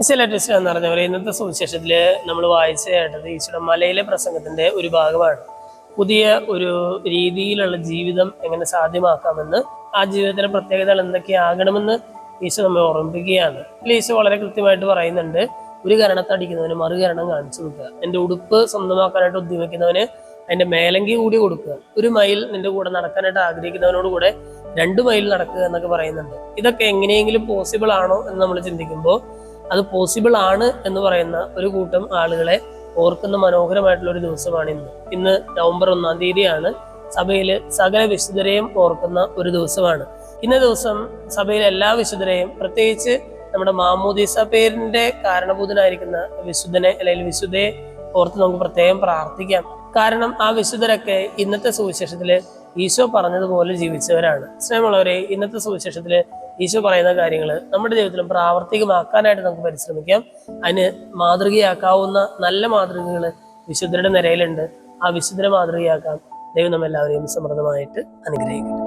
ചില ടെസ്റ്റ് എന്ന് പറഞ്ഞവരെ ഇന്നത്തെ സുവിശേഷത്തില് നമ്മൾ വായിച്ച കേട്ടത് ഈശോയുടെ മലയിലെ പ്രസംഗത്തിന്റെ ഒരു ഭാഗമാണ്. പുതിയ ഒരു രീതിയിലുള്ള ജീവിതം എങ്ങനെ സാധ്യമാക്കാമെന്ന്, ആ ജീവിതത്തിലെ പ്രത്യേകതകൾ എന്തൊക്കെയാകണമെന്ന് ഈശോ നമ്മെ ഓർമ്മിപ്പിക്കുകയാണ്. ഈശോ വളരെ കൃത്യമായിട്ട് പറയുന്നുണ്ട്, ഒരു കരണത്തടിക്കുന്നവന് മറുകരണം കാണിച്ചു കൊടുക്കുക, എൻ്റെ ഉടുപ്പ് സ്വന്തമാക്കാനായിട്ട് ഉദ്യമിക്കുന്നവന് അതിന്റെ മേലങ്കി കൂടി കൊടുക്കുക, ഒരു മൈൽ നിന്റെ കൂടെ നടക്കാനായിട്ട് ആഗ്രഹിക്കുന്നവനോട് കൂടെ 2 മൈൽ നടക്കുക എന്നൊക്കെ പറയുന്നുണ്ട്. ഇതൊക്കെ എങ്ങനെയെങ്കിലും പോസിബിൾ ആണോ എന്ന് നമ്മൾ ചിന്തിക്കുമ്പോൾ അത് പോസിബിൾ ആണ് എന്ന് പറയുന്ന ഒരു കൂട്ടം ആളുകളെ ഓർക്കുന്ന മനോഹരമായിട്ടുള്ള ഒരു ദിവസമാണ് ഇന്ന് നവംബർ 1-ാം തീയതിയാണ്. സഭയില് സകല വിശുദ്ധരെയും ഓർക്കുന്ന ഒരു ദിവസമാണ്. ഇന്ന ദിവസം സഭയിലെ എല്ലാ വിശുദ്ധരെയും, പ്രത്യേകിച്ച് നമ്മുടെ മാമോദീസ പേരിന്റെ കാരണഭൂതനായിരിക്കുന്ന വിശുദ്ധനെ അല്ലെങ്കിൽ വിശുദ്ധയെ ഓർത്ത് നമുക്ക് പ്രത്യേകം പ്രാർത്ഥിക്കാം. കാരണം ആ വിശുദ്ധരൊക്കെ ഇന്നത്തെ സുവിശേഷത്തില് ഈശോ പറഞ്ഞതുപോലെ ജീവിച്ചവരാണ്. സ്നേഹമുള്ളവരെ, ഇന്നത്തെ സുവിശേഷത്തില് ഈശോ പറയുന്ന കാര്യങ്ങൾ നമ്മുടെ ജീവിതത്തിലും പ്രാവർത്തികമാക്കാനായിട്ട് നമുക്ക് പരിശ്രമിക്കാം. അതിന് മാതൃകയാക്കാവുന്ന നല്ല മാതൃകകൾ വിശുദ്ധരുടെ നിരയിലുണ്ട്. ആ വിശുദ്ധരെ മാതൃകയാക്കാം. ദൈവം നമ്മെല്ലാവരെയും സമൃദ്ധമായിട്ട് അനുഗ്രഹിക്കും.